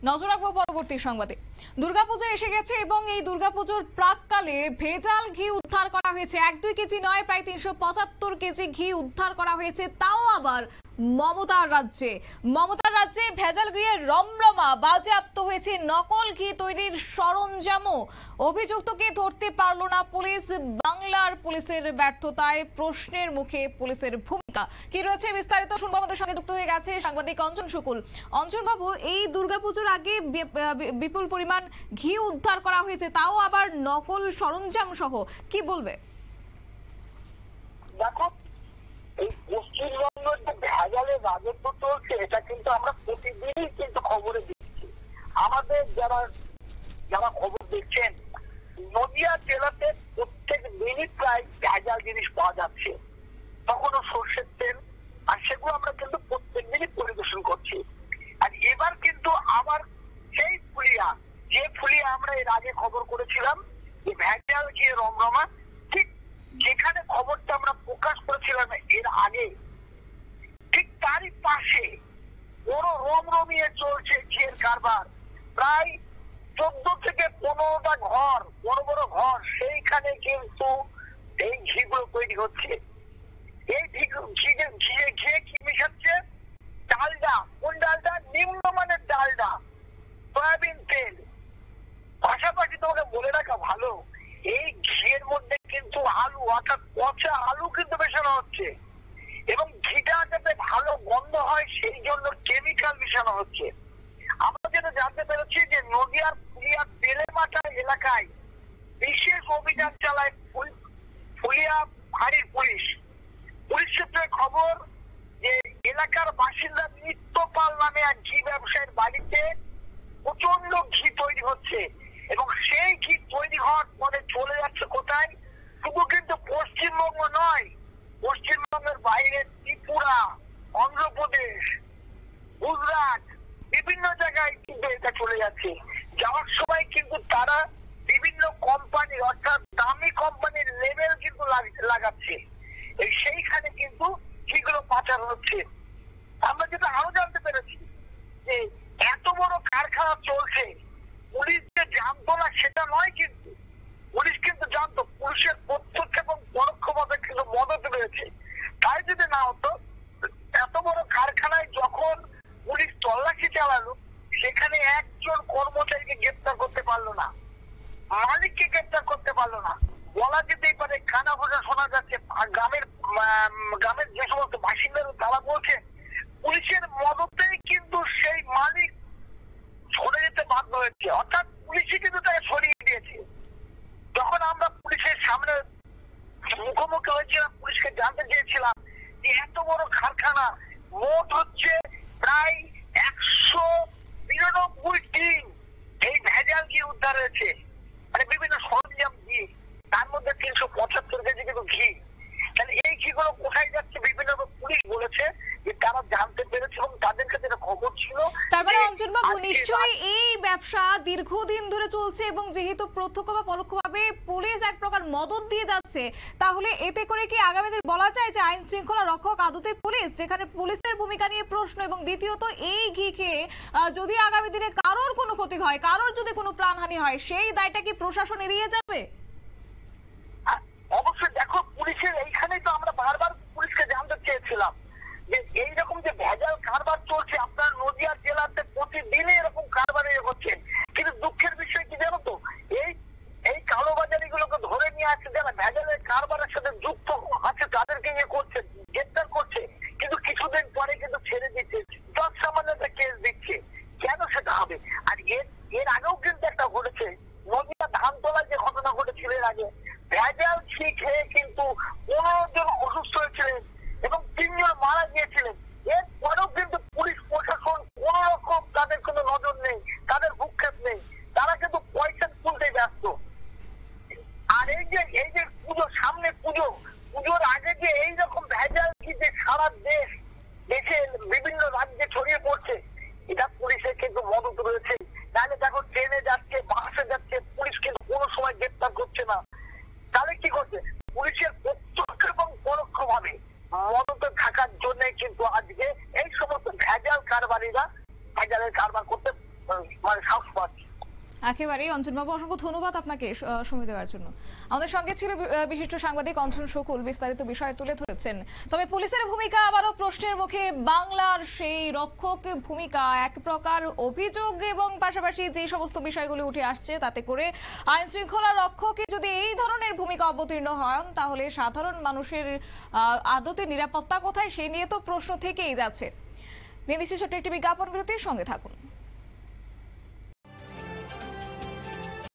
নজর রাখবো পরবর্তী সংবাদে। দুর্গাপুজো এসে গেছে এবং এই দুর্গাপুজোর প্রাককালে ভেজাল ঘি উদ্ধার করা হয়েছে। 1-2 কেজি নয়, প্রায় 375 কেজি ঘি উদ্ধার করা হয়েছে, তাও আবার মমতার রাজ্যে। মমতার রাজ্যে ভেজাল ঘিয়ের রমরমা, বাজেয়াপ্ত হয়েছে নকল ঘি তৈরির সরঞ্জামও। অভিযুক্তকে ধরতে পারল না পুলিশ। বাংলার পুলিশের ব্যর্থতায় প্রশ্নের মুখে পুলিশের ভূমিকা। কি রয়েছে বিস্তারিত শুনবো, আমাদের সঙ্গে যুক্ত হয়ে গেছে সাংবাদিক অঞ্জন শুকুল। অঞ্জন বাবু, এই দুর্গাপুজোর আগে বিপুল পরিমাণ ঘি উদ্ধার করা হয়েছে, তাও আবার নকল সরঞ্জাম সহ, কি বলবে? দেখো, এই পশ্চিমবঙ্গের যে ভেজালের রাজত্ব চলছে, এটা কিন্তু আমরা প্রতিদিনই কিন্তু খবরে দিচ্ছি। আমাদের যারা খবর দেখছেন, নদিয়া জেলাতে প্রত্যেক দিনই প্রায় ভেজাল জিনিস পাওয়া যাচ্ছে, তখনও সর্ষের তেল, আর সেগুলো আমরা কিন্তু প্রত্যেক দিনই পরিবেশন করছি। আর এবার কিন্তু আবার সেই ফুলিয়া আমরা এর আগে খবর করেছিলাম যে ভেজাল গিয়ে রমরমা, ঠিক যেখানে খবরটা আমরা প্রকাশ করেছিলাম এর আগে, ঠিক তারই পাশে বড় রমরমিয়ে চলছে ঘিয়ের কারবার। প্রায় 14 থেকে 15টা ঘর, বড় বড় ঘর, সেইখানে কিন্তু এই ঘিগুলো তৈরি হচ্ছে। এই ঘিয়ে কি মিশাচ্ছে? ডালডা। কোন ডালডা? নিম্নমানের ডালডা, সয়াবিন তেল। পাশাপাশি তোমাকে বলে রাখা ভালো, এই ঘিয়ের মধ্যে কিন্তু আলু, অর্থাৎ পচা আলু কিন্তু মেশানো হচ্ছে, এবং ঘিটা যাতে ভালো গন্ধ হয় সেই জন্য কেমিক্যাল মেশানো হচ্ছে। আমরা যেটা জানতে পেরেছি যে নদিয়ার ফুলিয়া বেলেমাটা এলাকায় বিশেষ অভিযান চালায় ফুলিয়া ফাঁড়ির পুলিশ সূত্রে খবর যে এলাকার বাসিন্দা নিত্যপাল নামে এক ঘি ব্যবসায়ীর বাড়িতে প্রচন্ড ঘি তৈরি হচ্ছে, এবং সেই ঘি তৈরি হওয়ার পরে চলে যাচ্ছে কোথায়? শুধু কিন্তু পশ্চিমবঙ্গ নয়, পশ্চিমবঙ্গের বাইরে ত্রিপুরা, অন্ধ্রপ্রদেশ, গুজরাট, বিভিন্ন জায়গায় কিন্তু এটা চলে যাচ্ছে। যাওয়ার সময় কিন্তু তারা বিভিন্ন কোম্পানি, অর্থাৎ দামি কোম্পানির লেবেল কিন্তু লাগাচ্ছে, সেইখানে কিন্তু ঘিগুলো পাচার হচ্ছে। আমরা যেটা আরো জানতে পেরেছি যে এত বড় কারখানা চলছে, পুলিশ যে জানতো না সেটা নয়, কিন্তু পুলিশ কিন্তু জানতো। পুলিশের প্রত্যক্ষ এবং পরোক্ষভাবে কিন্তু মদত রয়েছে। তাই যদি না হতো, এত বড় কারখানায় যখন পুলিশ তল্লাশি চালালো, সেখানে একজন কর্মচারীকে গ্রেপ্তার করতে পারলো না, মালিককে গ্রেপ্তার করতে পারলো না। বলা যেতেই পারে কানা ভোজা শোনা যাচ্ছে। গ্রামের যে সমস্ত বাসিন্দারা তারা বলছে পুলিশের মদতেই কিন্তু সেই মালিক সরে যেতে বাধ্য হয়েছে, অর্থাৎ পুলিশই কিন্তু তাকে সরিয়ে দিয়েছে। যখন আমরা পুলিশের সামনে মুখোমুখি হয়েছিলাম, পুলিশকে জানতে চেয়েছিলাম যে এত বড় কারখানা, মোট হচ্ছে প্রায় 192 টিন এই ভেজাল ঘি উদ্ধার হয়েছে, মানে বিভিন্ন সরঞ্জাম দিয়ে, তার মধ্যে 375 কেজি কিন্তু ঘি। তাহলে এই ঘিগুলো কোথায় যাচ্ছে? বিভিন্ন পুলিশ বলেছে যে তারা জানতে পেরেছে এবং তাদের কাছে খবর ছিল। তার মানে অঞ্জন বাবু, নিশ্চয়ই এই ব্যবসা দীর্ঘদিন ধরে চলছে, এবং যেহেতু প্রত্যক্ষ বা পরোক্ষভাবে পুলিশ এক প্রকার মদত দিয়ে যাচ্ছে, তাহলে এতে করে কি আগামী দিনে বলা যায় যে আইন শৃঙ্খলা রক্ষক আদতে পুলিশ, যেখানে পুলিশের ভূমিকা নিয়ে প্রশ্ন? এবং দ্বিতীয়ত, এই ঘি খেয়ে যদি আগামী দিনে কারোর কোনো ক্ষতি হয়, কারোর যদি কোনো প্রাণহানি হয়, সেই দায়টা কি প্রশাসন এড়িয়ে যাবে? অবশ্যই। দেখো, পুলিশের এইখানেই তো আমরা বারবার পুলিশকে জানতে চেয়েছিলাম যে এইরকম যে ভেজাল কারবার চলছে আপনার নদিয়া জেলাতে, প্রতিদিনই এরকম কারবার হচ্ছে। কিন্তু দুঃখের বিষয় কি জানো তো, এই কালোবাজারি গুলোকে ধরে নিয়ে আসছে, যারা ভেজালের কারবারের সাথে যুক্ত আছে তাদেরকে করছে, গ্রেপ্তার করছে, কিন্তু কিছুদিন পরে কিন্তু ছেড়ে দিচ্ছে, দশ সামান্য একটা কেস দিচ্ছে। কেন সেটা হবে? আর এর আগেও কিন্তু একটা ঘটেছে, নদিয়া ধানতলায় যে ঘটনা ঘটেছিল এর আগে, ভেজাল ঘি খেয়ে কিন্তু 15 জন অসুস্থ হয়েছিলেন এবং 3 জন মারা গিয়েছিলেন। এরপরেও কিন্তু পুলিশ প্রশাসন কোন রকম তাদের কোনো মানে সাহস পাচ্ছি। একেবারেই অঞ্জনবাবু, অসংখ্য ধন্যবাদ আপনাকে সময় দেওয়ার জন্য। আমাদের সঙ্গে ছিল বিশিষ্ট সাংবাদিক অঞ্জন শকুল, বিস্তারিত বিষয় তুলে ধরেছেন। তবে পুলিশের ভূমিকা আবারও প্রশ্নের মুখে। বাংলার সেই রক্ষক ভূমিকা এক প্রকার অভিযোগ এবং পাশাপাশি যে সমস্ত বিষয়গুলো উঠে আসছে তাতে করে আইন শৃঙ্খলা রক্ষকে যদি এই ধরনের ভূমিকা অবতীর্ণ হন তাহলে সাধারণ মানুষের আদতে নিরাপত্তা কোথায় সেই নিয়ে তো প্রশ্ন থেকেই যাচ্ছে। নিয়ে নিচ্ছি ছোট্ট একটি বিজ্ঞাপন বিরতির সঙ্গে থাকুন।